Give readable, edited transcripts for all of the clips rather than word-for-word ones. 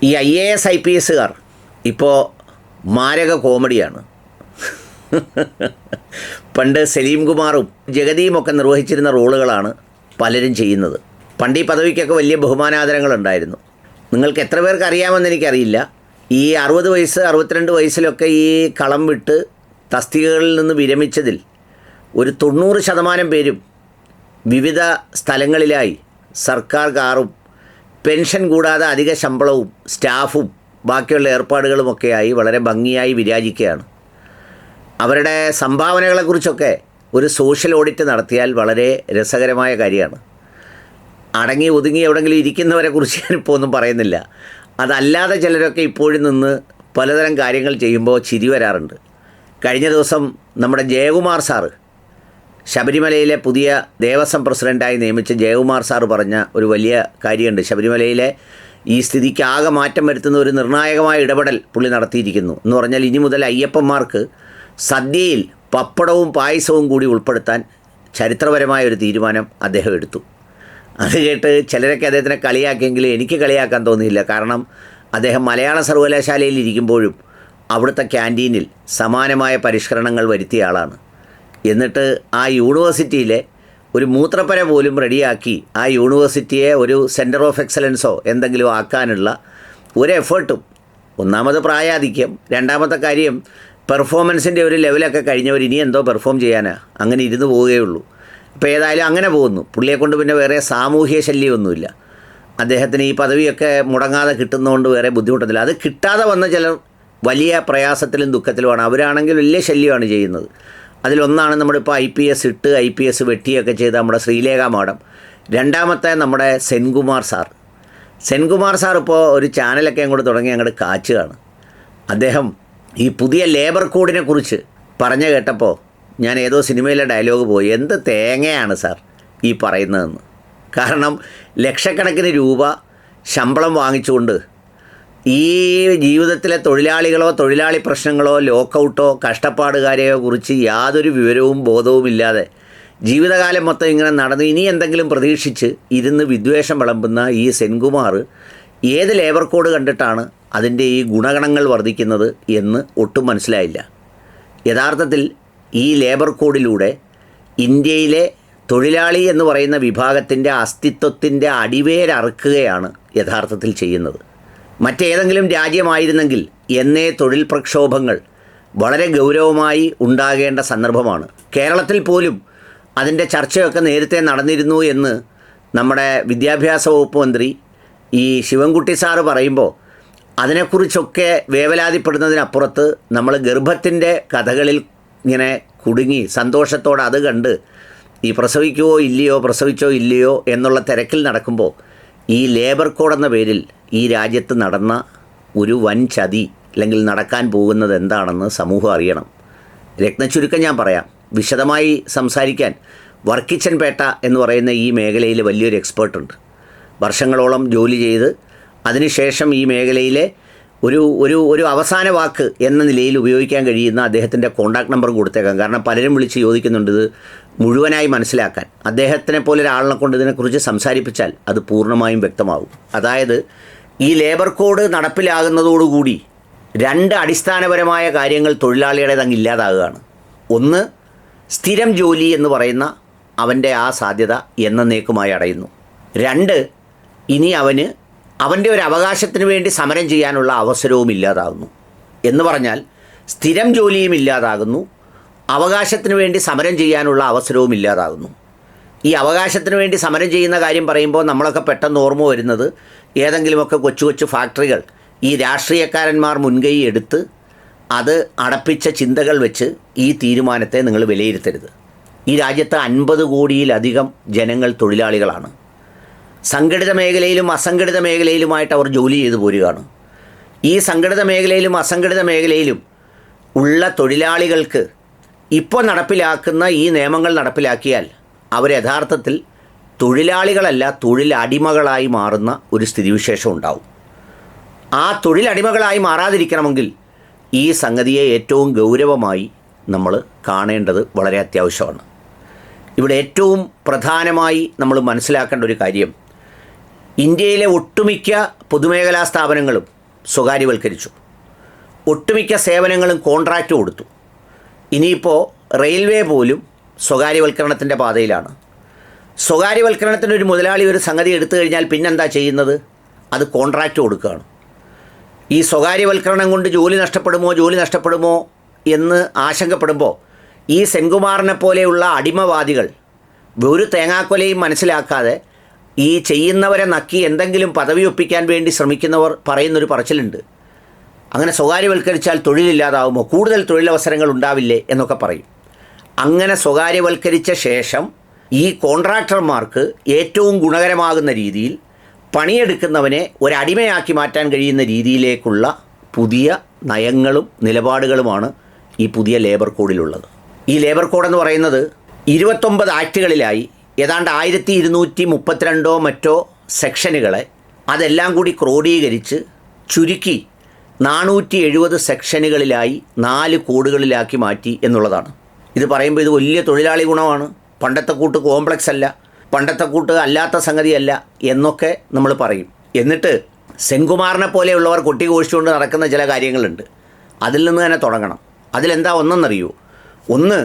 ഈ IAS IPSകാർ ഇപ്പോൾ മാരക കോമഡിയാണ്. പണ്ട് സലീം കുമാറും ജഗതിയും ഒക്കെ നിർവഹിച്ചിരുന്ന റോളുകളാണ് പലരും ചെയ്യുന്നത്. പണ്ട് ഈ പദവിക്കൊക്കെ വലിയ ബഹുമാനാദരങ്ങളുണ്ടായിരുന്നു. നിങ്ങൾക്ക് എത്ര പേർക്ക് അറിയാമെന്ന് എനിക്കറിയില്ല. ഈ 60 വയസ്സ് 62 വയസ്സിലൊക്കെ ഈ കളം വിട്ട് തസ്തികകളിൽ നിന്ന് വിരമിച്ചതിൽ ഒരു 90% പേരും വിവിധ സ്ഥലങ്ങളിലായി സർക്കാർ കാറും പെൻഷൻ കൂടാതെ അധിക ശമ്പളവും സ്റ്റാഫും ബാക്കിയുള്ള ഏർപ്പാടുകളുമൊക്കെയായി വളരെ ഭംഗിയായി വിരാജിക്കുകയാണ്. അവരുടെ സംഭാവനകളെക്കുറിച്ചൊക്കെ ഒരു സോഷ്യൽ ഓഡിറ്റ് നടത്തിയാൽ വളരെ രസകരമായ കാര്യമാണ്. അടങ്ങി ഒതുങ്ങി എവിടെയെങ്കിലും ഇരിക്കുന്നവരെക്കുറിച്ച് ഞാനിപ്പോൾ ഒന്നും പറയുന്നില്ല. അതല്ലാതെ ചിലരൊക്കെ ഇപ്പോഴും നിന്ന് പലതരം കാര്യങ്ങൾ ചെയ്യുമ്പോൾ ചിരി വരാറുണ്ട്. കഴിഞ്ഞ ദിവസം നമ്മുടെ ജയകുമാർ സാറ്, ശബരിമലയിലെ പുതിയ ദേവസ്വം പ്രസിഡൻ്റായി നിയമിച്ച ജയകുമാർ സാറ് പറഞ്ഞ ഒരു വലിയ കാര്യമുണ്ട്. ശബരിമലയിലെ ഈ സ്ഥിതിക്ക് ആകെ മാറ്റം വരുത്തുന്ന ഒരു നിർണായകമായ ഇടപെടൽ പുള്ളി നടത്തിയിരിക്കുന്നു. എന്ന് പറഞ്ഞാൽ ഇനി മുതൽ അയ്യപ്പന്മാർക്ക് സദ്യയിൽ പപ്പടവും പായസവും കൂടി ഉൾപ്പെടുത്താൻ ചരിത്രപരമായ ഒരു തീരുമാനം അദ്ദേഹം എടുത്തു. അത് കേട്ട് ചിലരൊക്കെ അദ്ദേഹത്തിനെ കളിയാക്കിയെങ്കിലും എനിക്ക് കളിയാക്കാൻ തോന്നിയില്ല. കാരണം അദ്ദേഹം മലയാള സർവകലാശാലയിൽ ഇരിക്കുമ്പോഴും അവിടുത്തെ ക്യാൻറ്റീനിൽ സമാനമായ പരിഷ്കരണങ്ങൾ വരുത്തിയ ആളാണ്. എന്നിട്ട് ആ യൂണിവേഴ്സിറ്റിയിലെ ഒരു മൂത്രപ്പര പോലും റെഡിയാക്കി ആ യൂണിവേഴ്സിറ്റിയെ ഒരു സെൻറ്റർ ഓഫ് എക്സലൻസോ എന്തെങ്കിലും ആക്കാനുള്ള ഒരു എഫേർട്ടും, ഒന്നാമത് പ്രായാധിക്യം, രണ്ടാമത്തെ കാര്യം പെർഫോമൻസിൻ്റെ ഒരു ലെവലൊക്കെ കഴിഞ്ഞവർ ഇനി എന്തോ പെർഫോം ചെയ്യാനാ, അങ്ങനെ ഇരുന്ന് പോവുകയുള്ളൂ. അപ്പോൾ ഏതായാലും അങ്ങനെ പോകുന്നു. പുള്ളിയെ കൊണ്ട് പിന്നെ വേറെ സാമൂഹ്യ ശല്യമൊന്നുമില്ല. അദ്ദേഹത്തിന് ഈ പദവിയൊക്കെ മുടങ്ങാതെ കിട്ടുന്നതുകൊണ്ട് വേറെ ബുദ്ധിമുട്ടത്തില്ല. അത് കിട്ടാതെ വന്ന ചിലർ വലിയ പ്രയാസത്തിലും ദുഃഖത്തിലുമാണ്. അവരാണെങ്കിൽ വലിയ ശല്യമാണ് ചെയ്യുന്നത്. അതിലൊന്നാണ് നമ്മളിപ്പോൾ IPS ഇട്ട് IPS വെട്ടിയൊക്കെ ചെയ്ത നമ്മുടെ ശ്രീലേഖ മാഡം. രണ്ടാമത്തെ നമ്മുടെ സെൻകുമാർ സാർ ഇപ്പോൾ ഒരു ചാനലൊക്കെ അങ്ങോട്ട് തുടങ്ങി അങ്ങോട്ട് കാച്ചുകയാണ്. അദ്ദേഹം ഈ പുതിയ ലേബർ കോഡിനെ കുറിച്ച് പറഞ്ഞു കേട്ടപ്പോൾ ഞാൻ ഏതോ സിനിമയിലെ ഡയലോഗ് പോയി, എന്ത് തേങ്ങയാണ് സാർ ഈ പറയുന്നതെന്ന്. കാരണം ലക്ഷക്കണക്കിന് രൂപ ശമ്പളം വാങ്ങിച്ചുകൊണ്ട് ഈ ജീവിതത്തിലെ തൊഴിലാളികളോ തൊഴിലാളി പ്രശ്നങ്ങളോ ലോക്കൗട്ടോ കഷ്ടപ്പാടുകാരെയോ കുറിച്ച് യാതൊരു വിവരവും ബോധവുമില്ലാതെ ജീവിതകാലം മൊത്തം ഇങ്ങനെ നടന്ന് ഇനി എന്തെങ്കിലും പ്രതീക്ഷിച്ച് ഇരുന്ന് വിദ്വേഷം വിളമ്പുന്ന ഈ സെൻകുമാർ ഏത് ലേബർ കോഡ് കണ്ടിട്ടാണ് അതിൻ്റെ ഈ ഗുണഗണങ്ങൾ വർദ്ധിക്കുന്നത് എന്ന് ഒട്ടും മനസ്സിലായില്ല. യഥാർത്ഥത്തിൽ ഈ ലേബർ കോഡിലൂടെ ഇന്ത്യയിലെ തൊഴിലാളി എന്ന് പറയുന്ന വിഭാഗത്തിൻ്റെ അസ്തിത്വത്തിൻ്റെ അടിവേരറുക്കുകയാണ് യഥാർത്ഥത്തിൽ ചെയ്യുന്നത്. മറ്റേതെങ്കിലും രാജ്യമായിരുന്നെങ്കിൽ എന്നേ തൊഴിൽ പ്രക്ഷോഭങ്ങൾ വളരെ ഗൗരവമായി ഉണ്ടാകേണ്ട സന്ദർഭമാണ്. കേരളത്തിൽ പോലും അതിൻ്റെ ചർച്ചയൊക്കെ നേരത്തെ നടന്നിരുന്നു എന്ന് നമ്മുടെ വിദ്യാഭ്യാസ വകുപ്പ് മന്ത്രി ഈ ശിവൻകുട്ടി സാറ് പറയുമ്പോൾ അതിനെക്കുറിച്ചൊക്കെ വേവലാതിപ്പെടുന്നതിനപ്പുറത്ത് നമ്മൾ ഗർഭത്തിൻ്റെ കഥകളിൽ ഇങ്ങനെ കുടുങ്ങി സന്തോഷത്തോടെ അത് കണ്ട് ഈ പ്രസവിച്ചോ ഇല്ലയോ എന്നുള്ള തിരക്കിൽ നടക്കുമ്പോൾ ഈ ലേബർ കോഡ് എന്ന പേരിൽ ഈ രാജ്യത്ത് നടന്ന ഒരു വൻ ചതി അല്ലെങ്കിൽ നടക്കാൻ പോകുന്നത് എന്താണെന്ന് സമൂഹം അറിയണം. രത്നച്ചുരുക്കം ഞാൻ പറയാം. വിശദമായി സംസാരിക്കാൻ വർക്കിച്ചൻപേട്ട എന്ന് പറയുന്ന ഈ മേഖലയിൽ വലിയൊരു എക്സ്പേർട്ടുണ്ട്. വർഷങ്ങളോളം ജോലി ചെയ്ത് അതിനുശേഷം ഈ മേഖലയിലെ ഒരു അവസാന വാക്ക് എന്ന നിലയിൽ ഉപയോഗിക്കാൻ കഴിയുന്ന അദ്ദേഹത്തിൻ്റെ കോൺടാക്ട് നമ്പറും കൊടുത്തേക്കാം. കാരണം പലരും വിളിച്ച് ചോദിക്കുന്നുണ്ട് ഇത് മുഴുവനായി മനസ്സിലാക്കാൻ. അദ്ദേഹത്തിനെ പോലെ ഒരാളിനെ കൊണ്ട് ഇതിനെക്കുറിച്ച് സംസാരിപ്പിച്ചാൽ അത് പൂർണ്ണമായും വ്യക്തമാകും. അതായത് ഈ ലേബർ കോഡ് നടപ്പിലാകുന്നതോടുകൂടി 2 അടിസ്ഥാനപരമായ കാര്യങ്ങൾ തൊഴിലാളിയുടെ അങ്ങ് ഇല്ലാതാകുകയാണ്. ഒന്ന്, സ്ഥിരം ജോലി എന്ന് പറയുന്ന അവൻ്റെ ആ സാധ്യത എന്നേക്കുമായി അടയുന്നു. 2, ഇനി അവൻ്റെ ഒരു അവകാശത്തിന് വേണ്ടി സമരം ചെയ്യാനുള്ള അവസരവും ഇല്ലാതാകുന്നു. എന്ന് പറഞ്ഞാൽ സ്ഥിരം ജോലിയും ഇല്ലാതാകുന്നു, അവകാശത്തിന് വേണ്ടി സമരം ചെയ്യാനുള്ള അവസരവും ഇല്ലാതാകുന്നു. ഈ അവകാശത്തിന് വേണ്ടി സമരം ചെയ്യുന്ന കാര്യം പറയുമ്പോൾ നമ്മളൊക്കെ പെട്ടെന്ന് ഓർമ്മ വരുന്നത് ഏതെങ്കിലുമൊക്കെ കൊച്ചു ഫാക്ടറികൾ ഈ രാഷ്ട്രീയക്കാരന്മാർ മുൻകൈ എടുത്ത് അത് അടപ്പിച്ച ചിന്തകൾ വെച്ച് ഈ തീരുമാനത്തെ നിങ്ങൾ വിലയിരുത്തരുത്. ഈ രാജ്യത്ത് 50 കോടിയിലധികം ജനങ്ങൾ തൊഴിലാളികളാണ്. സംഘടിത മേഖലയിലും അസംഘടിത മേഖലയിലുമായിട്ട് അവർ ജോലി ചെയ്തു പോരുകയാണ്. ഈ സംഘടിത മേഖലയിലും അസംഘടിത മേഖലയിലും ഉള്ള തൊഴിലാളികൾക്ക് ഇപ്പോൾ നടപ്പിലാക്കുന്ന ഈ നിയമങ്ങൾ നടപ്പിലാക്കിയാൽ അവർ യഥാർത്ഥത്തിൽ തൊഴിലാളികളല്ല തൊഴിലടിമകളായി മാറുന്ന ഒരു സ്ഥിതിവിശേഷം ഉണ്ടാവും. ആ തൊഴിലടിമകളായി മാറാതിരിക്കണമെങ്കിൽ ഈ സംഗതിയെ ഏറ്റവും ഗൗരവമായി നമ്മൾ കാണേണ്ടത് വളരെ അത്യാവശ്യമാണ്. ഇവിടെ ഏറ്റവും പ്രധാനമായി നമ്മൾ മനസ്സിലാക്കേണ്ട ഒരു കാര്യം, ഇന്ത്യയിലെ ഒട്ടുമിക്ക പൊതുമേഖലാ സ്ഥാപനങ്ങളും സ്വകാര്യവൽക്കരിച്ചു. ഒട്ടുമിക്ക സേവനങ്ങളും കോൺട്രാക്റ്റ് കൊടുത്തു. ഇനിയിപ്പോൾ റെയിൽവേ പോലും സ്വകാര്യവൽക്കരണത്തിൻ്റെ പാതയിലാണ്. സ്വകാര്യവൽക്കരണത്തിനൊരു മുതലാളി ഒരു സംഗതി എടുത്തു കഴിഞ്ഞാൽ പിന്നെന്താ ചെയ്യുന്നത്? അത് കോൺട്രാക്റ്റ് കൊടുക്കുകയാണ്. ഈ സ്വകാര്യവൽക്കരണം കൊണ്ട് ജോലി നഷ്ടപ്പെടുമോ എന്ന് ആശങ്കപ്പെടുമ്പോൾ ഈ സെൻകുമാറിനെ പോലെയുള്ള അടിമവാദികൾ ഒരു തേങ്ങാക്കൊലയും മനസ്സിലാക്കാതെ ഈ ചെയ്യുന്നവരെ നക്കി എന്തെങ്കിലും പദവി ഒപ്പിക്കാൻ വേണ്ടി ശ്രമിക്കുന്നവർ പറയുന്നൊരു പറച്ചിലുണ്ട്. അങ്ങനെ സ്വകാര്യവൽക്കരിച്ചാൽ തൊഴിലില്ലാതാവുമോ, കൂടുതൽ തൊഴിലവസരങ്ങൾ ഉണ്ടാവില്ലേ എന്നൊക്കെ പറയും. അങ്ങനെ സ്വകാര്യവൽക്കരിച്ച ശേഷം ഈ കോൺട്രാക്ടർമാർക്ക് ഏറ്റവും ഗുണകരമാകുന്ന രീതിയിൽ പണിയെടുക്കുന്നവനെ ഒരടിമയാക്കി മാറ്റാൻ കഴിയുന്ന രീതിയിലേക്കുള്ള പുതിയ നയങ്ങളും നിലപാടുകളുമാണ് ഈ പുതിയ ലേബർ കോഡിലുള്ളത്. ഈ ലേബർ കോഡെന്ന് പറയുന്നത് 29 ആക്റ്റുകളിലായി ഏതാണ്ട് 1232 മറ്റോ സെക്ഷനുകളെ അതെല്ലാം കൂടി ക്രോഡീകരിച്ച് ചുരുക്കി 470 സെക്ഷനുകളിലായി 4 കോഡുകളിലാക്കി മാറ്റി എന്നുള്ളതാണ്. ഇത് പറയുമ്പോൾ ഇത് വലിയ തൊഴിലാളി ഗുണമാണ്, പണ്ടത്തെ കൂട്ട് കോംപ്ലക്സ് അല്ല, പണ്ടത്തെ കൂട്ട് അല്ലാത്ത സംഗതിയല്ല എന്നൊക്കെ നമ്മൾ പറയും. എന്നിട്ട് സെൻകുമാറിനെ പോലെയുള്ളവർ കൊട്ടിഘോഷിച്ചുകൊണ്ട് നടക്കുന്ന ചില കാര്യങ്ങളുണ്ട്. അതിൽ നിന്ന് തന്നെ തുടങ്ങണം. അതിലെന്താ ഒന്നെന്നറിയൂ? ഒന്ന്,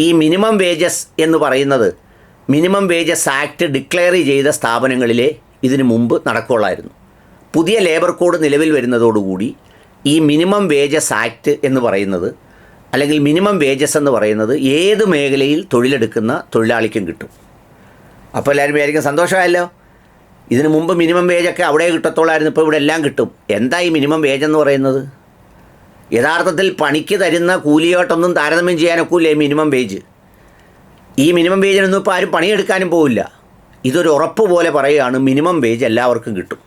ഈ മിനിമം വേജസ് എന്ന് പറയുന്നത് മിനിമം വേജസ് ആക്ട് ഡിക്ലെയർ ചെയ്ത സ്ഥാപനങ്ങളിലെ ഇതിനു മുമ്പ് നടക്കുകയുള്ളായിരുന്നു. പുതിയ ലേബർ കോഡ് നിലവിൽ വരുന്നതോടുകൂടി ഈ മിനിമം വേജസ് ആക്ട് എന്ന് പറയുന്നത് അല്ലെങ്കിൽ മിനിമം വേജസ് എന്ന് പറയുന്നത് ഏത് മേഖലയിൽ തൊഴിലെടുക്കുന്ന തൊഴിലാളിക്കും കിട്ടും. അപ്പോൾ എല്ലാവരും വിചാരിക്കും സന്തോഷമായല്ലോ, ഇതിനു മുമ്പ് മിനിമം വേജൊക്കെ അവിടെ കിട്ടത്തോളായിരുന്നു, ഇപ്പോൾ ഇവിടെ എല്ലാം കിട്ടും. എന്താ ഈ മിനിമം വേജ് എന്ന് പറയുന്നത്? യഥാർത്ഥത്തിൽ പണിക്ക് തരുന്ന കൂലിയോട്ടൊന്നും താരതമ്യം ചെയ്യാനൊക്കില്ലേ മിനിമം വേജ്. ഈ മിനിമം വേജിനൊന്നും ഇപ്പോൾ ആരും പണിയെടുക്കാനും പോവില്ല. ഇതൊരു ഉറപ്പ് പോലെ പറയുകയാണ് മിനിമം വേജ് എല്ലാവർക്കും കിട്ടും.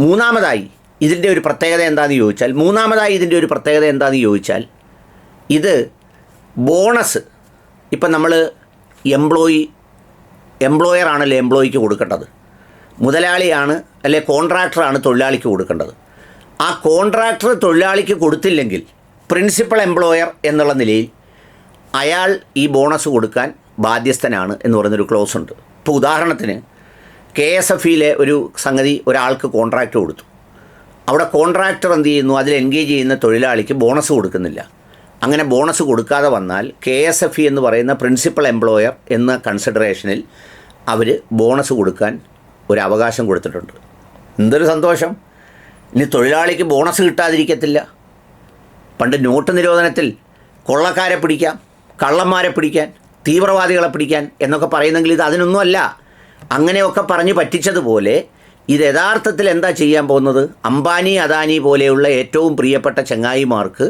മൂന്നാമതായി ഇതിൻ്റെ ഒരു പ്രത്യേകത എന്താണെന്ന് ചോദിച്ചാൽ ഇത് ബോണസ് ഇപ്പം നമ്മൾ എംപ്ലോയറാണല്ലോ എംപ്ലോയിക്ക് കൊടുക്കേണ്ടത്, മുതലാളിയാണ് അല്ലെ കോൺട്രാക്ടറാണ് തൊഴിലാളിക്ക് കൊടുക്കേണ്ടത്. ആ കോൺട്രാക്ടർ തൊഴിലാളിക്ക് കൊടുത്തില്ലെങ്കിൽ പ്രിൻസിപ്പൽ എംപ്ലോയർ എന്നുള്ള നിലയിൽ അയാൾ ഈ ബോണസ് കൊടുക്കാൻ ബാധ്യസ്ഥനാണ് എന്ന് പറയുന്നൊരു ക്ലോസ് ഉണ്ട്. ഇപ്പോൾ ഉദാഹരണത്തിന് KSFയിലെ ഒരു സംഗതി ഒരാൾക്ക് കോൺട്രാക്റ്റ് കൊടുത്തു. അവിടെ കോൺട്രാക്ടർ എന്ത് ചെയ്യുന്നു? അതിൽ എൻഗേജ് ചെയ്യുന്ന തൊഴിലാളിക്ക് ബോണസ് കൊടുക്കുന്നില്ല. അങ്ങനെ ബോണസ് കൊടുക്കാതെ വന്നാൽ KSFE എന്ന് പറയുന്ന പ്രിൻസിപ്പൽ എംപ്ലോയർ എന്ന കൺസിഡറേഷനിൽ അവർ ബോണസ് കൊടുക്കാൻ ഒരു അവകാശം കൊടുത്തിട്ടുണ്ട്. എന്തൊരു സന്തോഷം! ഇനി തൊഴിലാളിക്ക് ബോണസ് കിട്ടാതിരിക്കത്തില്ല. പണ്ട് നോട്ട് നിരോധനത്തിൽ കൊള്ളക്കാരെ പിടിക്കാം, കള്ളന്മാരെ പിടിക്കാൻ, തീവ്രവാദികളെ പിടിക്കാൻ എന്നൊക്കെ പറയുന്നെങ്കിൽ ഇത് അതിനൊന്നുമല്ല. അങ്ങനെയൊക്കെ പറഞ്ഞ് പറ്റിച്ചതുപോലെ ഇത് യഥാർത്ഥത്തിൽ എന്താ ചെയ്യാൻ പോകുന്നത്? അംബാനി അദാനി പോലെയുള്ള ഏറ്റവും പ്രിയപ്പെട്ട ചങ്ങായിമാർക്ക്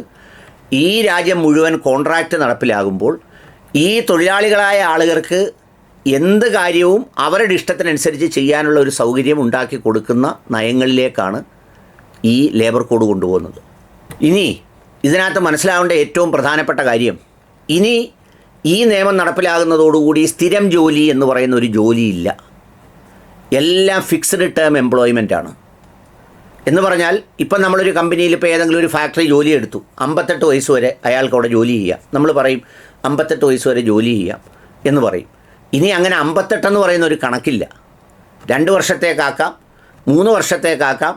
ഈ രാജ്യം മുഴുവൻ കോൺട്രാക്റ്റ് നടപ്പിലാകുമ്പോൾ ഈ തൊഴിലാളികളായ ആളുകൾക്ക് എന്ത് കാര്യവും അവരുടെ ഇഷ്ടത്തിനനുസരിച്ച് ചെയ്യാനുള്ള ഒരു സൗകര്യം ഉണ്ടാക്കി കൊടുക്കുന്ന നയങ്ങളിലേക്കാണ് ഈ ലേബർ കോഡ് കൊണ്ടുപോകുന്നത്. ഇനി ഇതിനകത്ത് മനസ്സിലാവേണ്ട ഏറ്റവും പ്രധാനപ്പെട്ട കാര്യം, ഇനി ഈ നിയമം നടപ്പിലാകുന്നതോടുകൂടി സ്ഥിരം ജോലി എന്ന് പറയുന്ന ഒരു ജോലിയില്ല. എല്ലാം ഫിക്സ്ഡ് ടേം എംപ്ലോയ്മെൻ്റ് ആണ്. എന്ന് പറഞ്ഞാൽ ഇപ്പം നമ്മളൊരു കമ്പനിയിൽ ഇപ്പോൾ ഏതെങ്കിലും ഒരു ഫാക്ടറി ജോലി എടുത്തു, 58 വയസ്സ് വരെ അയാൾക്ക് അവിടെ ജോലി ചെയ്യാം. നമ്മൾ പറയും 58 വയസ്സ് വരെ ജോലി ചെയ്യാം എന്ന് പറയും. ഇനി അങ്ങനെ 58 എന്ന് പറയുന്ന ഒരു കണക്കില്ല. 2 വർഷത്തേക്കാക്കാം, 3 വർഷത്തേക്കാക്കാം,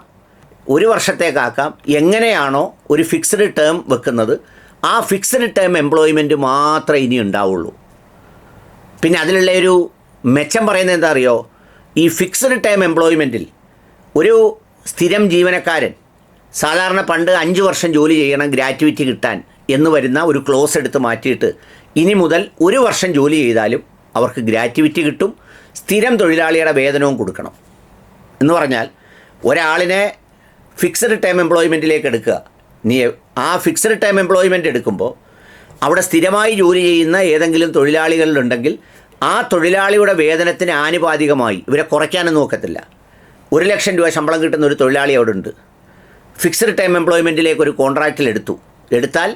1 വർഷത്തേക്കാക്കാം. എങ്ങനെയാണോ ഒരു ഫിക്സ്ഡ് ടേം വെക്കുന്നത് ആ ഫിക്സ്ഡ് ടേം എംപ്ലോയ്മെൻറ്റ് മാത്രമേ ഇനി ഉണ്ടാവുള്ളൂ. പിന്നെ അതിലുള്ള ഒരു മെച്ചം പറയുന്നത് എന്താ അറിയോ? ഈ ഫിക്സ്ഡ് ടേം എംപ്ലോയ്മെൻറ്റിൽ ഒരു സ്ഥിരം ജീവനക്കാരൻ സാധാരണ പണ്ട് 5 വർഷം ജോലി ചെയ്യണം ഗ്രാറ്റുവിറ്റി കിട്ടാൻ എന്ന് വരുന്ന ഒരു ക്ലോസ് എടുത്ത് മാറ്റിയിട്ട് ഇനി മുതൽ 1 വർഷം ജോലി ചെയ്താലും അവർക്ക് ഗ്രാറ്റുവിറ്റി കിട്ടും, സ്ഥിരം തൊഴിലാളിയുടെ വേതനവും കൊടുക്കണം. എന്ന് പറഞ്ഞാൽ ഒരാളിനെ ഫിക്സ്ഡ് ടൈം എംപ്ലോയ്മെൻറ്റിലേക്ക് എടുക്കുക. നീ ആ ഫിക്സ്ഡ് ടൈം എംപ്ലോയ്മെൻറ്റ് എടുക്കുമ്പോൾ അവിടെ സ്ഥിരമായി ജോലി ചെയ്യുന്ന ഏതെങ്കിലും തൊഴിലാളികളുണ്ടെങ്കിൽ ആ തൊഴിലാളിയുടെ വേതനത്തിന് ആനുപാതികമായി ഇവരെ കുറയ്ക്കാനൊന്നും നോക്കത്തില്ല. 1 ലക്ഷം രൂപ ശമ്പളം കിട്ടുന്ന ഒരു തൊഴിലാളി അവിടെ ഉണ്ട്. ഫിക്സ്ഡ് ടൈം എംപ്ലോയ്മെൻറ്റിലേക്ക് ഒരു കോൺട്രാക്റ്റിൽ എടുത്താൽ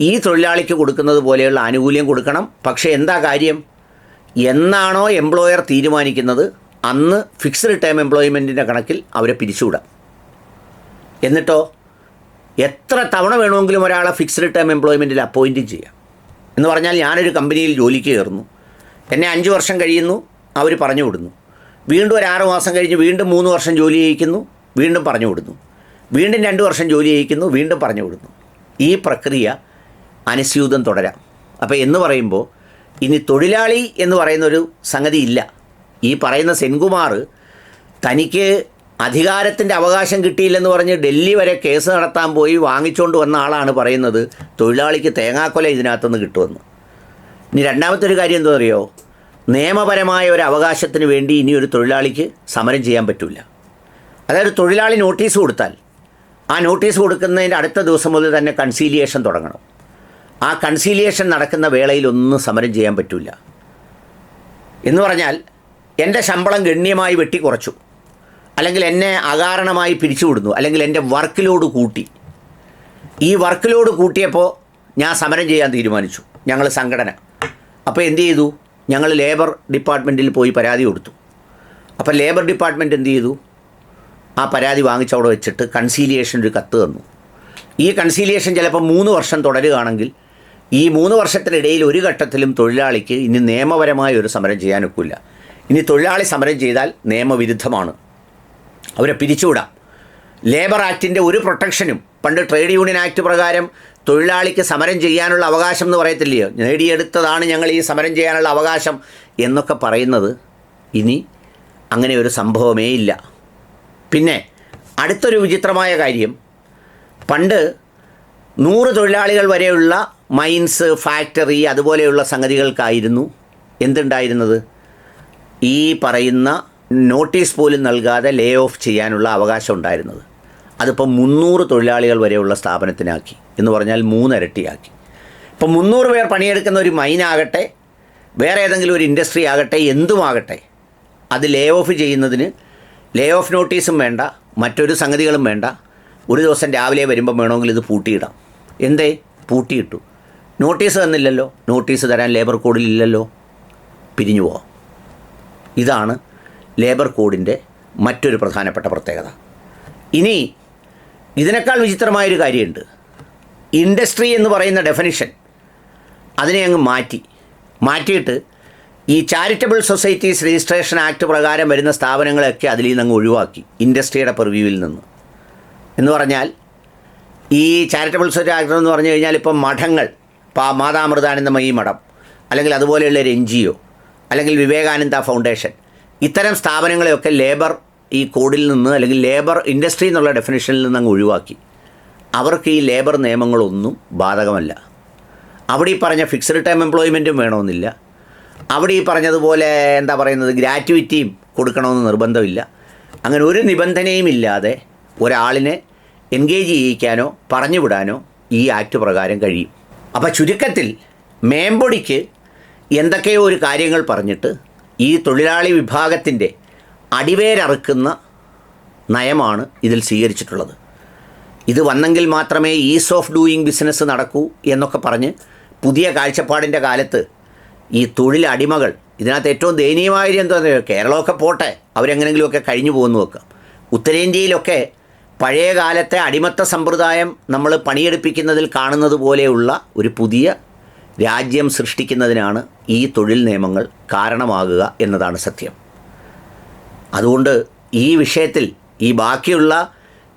ഈ തൊഴിലാളിക്ക് കൊടുക്കുന്നത് പോലെയുള്ള ആനുകൂല്യം കൊടുക്കണം. പക്ഷേ എന്താ കാര്യം? എന്നാണോ എംപ്ലോയർ തീരുമാനിക്കുന്നത് അന്ന് ഫിക്സ്ഡ് ടൈം എംപ്ലോയ്മെൻറ്റിൻ്റെ കണക്കിൽ അവരെ പിരിച്ചുവിടാം. എന്നിട്ടോ എത്ര തവണ വേണമെങ്കിലും ഒരാളെ ഫിക്സ്ഡ് ടൈം എംപ്ലോയ്മെൻറ്റിൽ അപ്പോയിൻറ്റും ചെയ്യാം. എന്ന് പറഞ്ഞാൽ ഞാനൊരു കമ്പനിയിൽ ജോലിക്ക് കയറുന്നു, എന്നെ 5 വർഷം കഴിയുന്നു, അവർ പറഞ്ഞു വിടുന്നു. വീണ്ടും ഒരു 6 മാസം കഴിഞ്ഞ് വീണ്ടും 3 വർഷം ജോലി ചെയ്യിക്കുന്നു, വീണ്ടും പറഞ്ഞു വിടുന്നു, വീണ്ടും 2 വർഷം ജോലി ചെയ്യിക്കുന്നു, വീണ്ടും പറഞ്ഞു വിടുന്നു. ഈ പ്രക്രിയ അനുസ്യൂതം തുടരാം. അപ്പോൾ എന്ന് പറയുമ്പോൾ ഇനി തൊഴിലാളി എന്ന് പറയുന്നൊരു സംഗതി ഇല്ല. ഈ പറയുന്ന സെൻകുമാർ തനിക്ക് അധികാരത്തിൻ്റെ അവകാശം കിട്ടിയില്ലെന്ന് പറഞ്ഞ് ഡൽഹി വരെ കേസ് നടത്താൻ പോയി വാങ്ങിച്ചുകൊണ്ട് വന്ന ആളാണ് പറയുന്നത് തൊഴിലാളിക്ക് തേങ്ങാക്കൊല ഇതിനകത്തുനിന്ന് കിട്ടുമെന്ന്. ഇനി രണ്ടാമത്തെ ഒരു കാര്യം എന്താ അറിയോ, നിയമപരമായ ഒരു അവകാശത്തിന് വേണ്ടി ഇനി ഒരു തൊഴിലാളിക്ക് സമരം ചെയ്യാൻ പറ്റില്ല. അതായത് തൊഴിലാളി നോട്ടീസ് കൊടുത്താൽ ആ നോട്ടീസ് കൊടുക്കുന്നതിൻ്റെ അടുത്ത ദിവസം മുതൽ തന്നെ കൺസീലിയേഷൻ തുടങ്ങണം. ആ കൺസീലിയേഷൻ നടക്കുന്ന വേളയിലൊന്നും സമരം ചെയ്യാൻ പറ്റില്ല. എന്ന് പറഞ്ഞാൽ എൻ്റെ ശമ്പളം ഗണ്യമായി വെട്ടിക്കുറച്ചു, അല്ലെങ്കിൽ എന്നെ അകാരണമായി പിരിച്ചുവിടുന്നു, അല്ലെങ്കിൽ എൻ്റെ വർക്ക് ലോഡ് കൂട്ടി. ഈ വർക്ക് ലോഡ് കൂട്ടിയപ്പോൾ ഞാൻ സമരം ചെയ്യാൻ തീരുമാനിച്ചു, ഞങ്ങൾ സംഘടന. അപ്പോൾ എന്ത് ചെയ്തു, ഞങ്ങൾ ലേബർ ഡിപ്പാർട്ട്മെൻറ്റിൽ പോയി പരാതി കൊടുത്തു. അപ്പോൾ ലേബർ ഡിപ്പാർട്ട്മെൻറ്റ് എന്ത് ചെയ്തു, ആ പരാതി വാങ്ങിച്ചവിടെ വെച്ചിട്ട് കൺസീലിയേഷൻ ഒരു കത്ത് തന്നു. ഈ കൺസീലിയേഷൻ ചിലപ്പോൾ 3 വർഷം തുടരുകയാണെങ്കിൽ ഈ 3 വർഷത്തിനിടയിൽ ഒരു ഘട്ടത്തിലും തൊഴിലാളിക്ക് ഇനി നിയമപരമായ ഒരു സമരം ചെയ്യാനൊക്കില്ല. ഇനി തൊഴിലാളി സമരം ചെയ്താൽ നിയമവിരുദ്ധമാണ്, അവരെ പിരിച്ചുവിടാം. ലേബർ ആക്ടിൻ്റെ ഒരു പ്രൊട്ടക്ഷനും, പണ്ട് ട്രേഡ് യൂണിയൻ ആക്ട് പ്രകാരം തൊഴിലാളിക്ക് സമരം ചെയ്യാനുള്ള അവകാശം എന്ന് പറയത്തില്ലയോ, നേടിയെടുത്തതാണ് ഞങ്ങൾ ഈ സമരം ചെയ്യാനുള്ള അവകാശം എന്നൊക്കെ പറയുന്നത് ഇനി അങ്ങനെ ഒരു സംഭവമേ ഇല്ല. പിന്നെ അടുത്തൊരു വിചിത്രമായ കാര്യം, പണ്ട് 100 തൊഴിലാളികൾ വരെയുള്ള മൈൻസ്, ഫാക്ടറി അതുപോലെയുള്ള സംഗതികൾക്കായിരുന്നു എന്തുണ്ടായിരുന്നത്, ഈ പറയുന്ന നോട്ടീസ് പോലും നൽകാതെ ലേ ഓഫ് ചെയ്യാനുള്ള അവകാശം ഉണ്ടായിരുന്നത്. അതിപ്പോൾ 300 തൊഴിലാളികൾ വരെയുള്ള സ്ഥാപനത്തിനാക്കി, എന്ന് പറഞ്ഞാൽ 3 ഇരട്ടിയാക്കി. ഇപ്പോൾ 300 പേർ പണിയെടുക്കുന്ന ഒരു മൈനാകട്ടെ, വേറെ ഏതെങ്കിലും ഒരു ഇൻഡസ്ട്രി ആകട്ടെ, എന്തുമാകട്ടെ, അത് ലേ ഓഫ് ചെയ്യുന്നതിന് ലേ ഓഫ് നോട്ടീസും വേണ്ട, മറ്റൊരു സംഗതികളും വേണ്ട. ഒരു ദിവസം രാവിലെ വരുമ്പം വേണമെങ്കിൽ ഇത് പൂട്ടിയിടാം. എന്തേ പൂട്ടിയിട്ടു? നോട്ടീസ് തന്നില്ലല്ലോ, നോട്ടീസ് തരാൻ ലേബർ കോഡിലില്ലല്ലോ, പിരിഞ്ഞു പോവാം. ഇതാണ് ലേബർ കോഡിൻ്റെ മറ്റൊരു പ്രധാനപ്പെട്ട പ്രത്യേകത. ഇനി ഇതിനേക്കാൾ വിചിത്രമായൊരു കാര്യമുണ്ട്. ഇൻഡസ്ട്രി എന്ന് പറയുന്ന ഡെഫിനിഷൻ അതിനെ അങ്ങ് മാറ്റിയിട്ട് ഈ ചാരിറ്റബിൾ സൊസൈറ്റീസ് രജിസ്ട്രേഷൻ ആക്ട് പ്രകാരം വരുന്ന സ്ഥാപനങ്ങളെയൊക്കെ അതിൽ നിന്ന് അങ്ങ് ഒഴിവാക്കി, ഇൻഡസ്ട്രിയുടെ പെർവ്യൂവിൽ നിന്ന്. എന്ന് പറഞ്ഞാൽ ഈ ചാരിറ്റബിൾ സൊസൈറ്റി ആക്ട് എന്ന് പറഞ്ഞു കഴിഞ്ഞാൽ ഇപ്പം മഠങ്ങൾ, മാതാമൃതാനന്ദമയി മഠം, അല്ലെങ്കിൽ അതുപോലെയുള്ള ഒരു NGO, അല്ലെങ്കിൽ വിവേകാനന്ദ ഫൗണ്ടേഷൻ, ഇത്തരം സ്ഥാപനങ്ങളെയൊക്കെ ലേബർ ഈ കോഡിൽ നിന്ന്, അല്ലെങ്കിൽ ലേബർ ഇൻഡസ്ട്രി എന്നുള്ള ഡെഫിനിഷനിൽ നിന്ന് അങ്ങ് ഒഴിവാക്കി. അവർക്ക് ഈ ലേബർ നിയമങ്ങളൊന്നും ബാധകമല്ല. അവിടെ ഈ പറഞ്ഞ ഫിക്സ്ഡ് ടൈം എംപ്ലോയ്മെൻറ്റും വേണമെന്നില്ല. അവിടെ ഈ പറഞ്ഞതുപോലെ എന്താ പറയുന്നത്, ഗ്രാറ്റുവിറ്റിയും കൊടുക്കണമെന്ന് നിർബന്ധമില്ല. അങ്ങനെ ഒരു നിബന്ധനയും ഇല്ലാതെ ഒരാളിനെ എൻഗേജ് ചെയ്യിക്കാനോ പറഞ്ഞു വിടാനോ ഈ ആക്ട് പ്രകാരം കഴിയും. അപ്പോൾ ചുരുക്കത്തിൽ മേമ്പൊടിക്ക് എന്തൊക്കെയോ ഒരു കാര്യങ്ങൾ പറഞ്ഞിട്ട് ഈ തൊഴിലാളി വിഭാഗത്തിൻ്റെ അടിവേരറുക്കുന്ന നയമാണ് ഇതിൽ സ്വീകരിച്ചിട്ടുള്ളത്. ഇത് വന്നെങ്കിൽ മാത്രമേ ഈസ് ഓഫ് ഡൂയിങ് ബിസിനസ് നടക്കൂ എന്നൊക്കെ പറഞ്ഞ് പുതിയ കാഴ്ചപ്പാടിൻ്റെ കാലത്ത് ഈ തൊഴിലടിമകൾ, ഇതിനകത്ത് ഏറ്റവും ദയനീയമായ എന്താ പറയുക, കേരളമൊക്കെ പോട്ടെ, അവരെങ്ങനെങ്കിലുമൊക്കെ കഴിഞ്ഞു പോകുന്നു വെക്കാം. ഉത്തരേന്ത്യയിലൊക്കെ പഴയ കാലത്തെ അടിമത്ത സമ്പ്രദായം നമ്മൾ പണിയെടുപ്പിക്കുന്നതിൽ കാണുന്നത് പോലെയുള്ള ഒരു പുതിയ രാജ്യം സൃഷ്ടിക്കുന്നതിനാണ് ഈ തൊഴിൽ നിയമങ്ങൾ കാരണമാകുക എന്നതാണ് സത്യം. അതുകൊണ്ട് ഈ വിഷയത്തിൽ ഈ ബാക്കിയുള്ള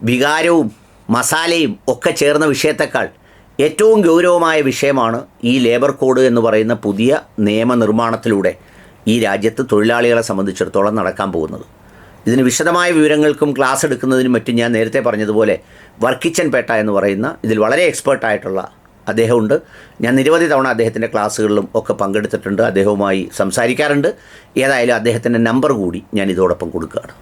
വികാരവും മസാലയും ഒക്കെ ചേർന്ന വിഷയത്തെക്കാൾ ഏറ്റവും ഗൗരവമായ വിഷയമാണ് ഈ ലേബർ കോഡ് എന്ന് പറയുന്ന പുതിയ നിയമനിർമ്മാണത്തിലൂടെ ഈ രാജ്യത്ത് തൊഴിലാളികളെ സംബന്ധിച്ചിടത്തോളം നടക്കാൻ പോകുന്നത്. ഇതിന് വിശദമായ വിവരങ്ങൾക്കും ക്ലാസ് എടുക്കുന്നതിനും മറ്റും ഞാൻ നേരത്തെ പറഞ്ഞതുപോലെ വർക്കിച്ചൻ പേട്ട എന്ന് പറയുന്ന ഇതിൽ വളരെ എക്സ്പേർട്ടായിട്ടുള്ള അദ്ദേഹമുണ്ട്. ഞാൻ നിരവധി തവണ അദ്ദേഹത്തിൻ്റെ ക്ലാസ്സുകളിലും ഒക്കെ പങ്കെടുത്തിട്ടുണ്ട്, അദ്ദേഹവുമായി സംസാരിക്കാറുണ്ട്. ഏതായാലും അദ്ദേഹത്തിൻ്റെ നമ്പർ കൂടി ഞാൻ ഇതോടൊപ്പം കൊടുക്കുകയാണ്.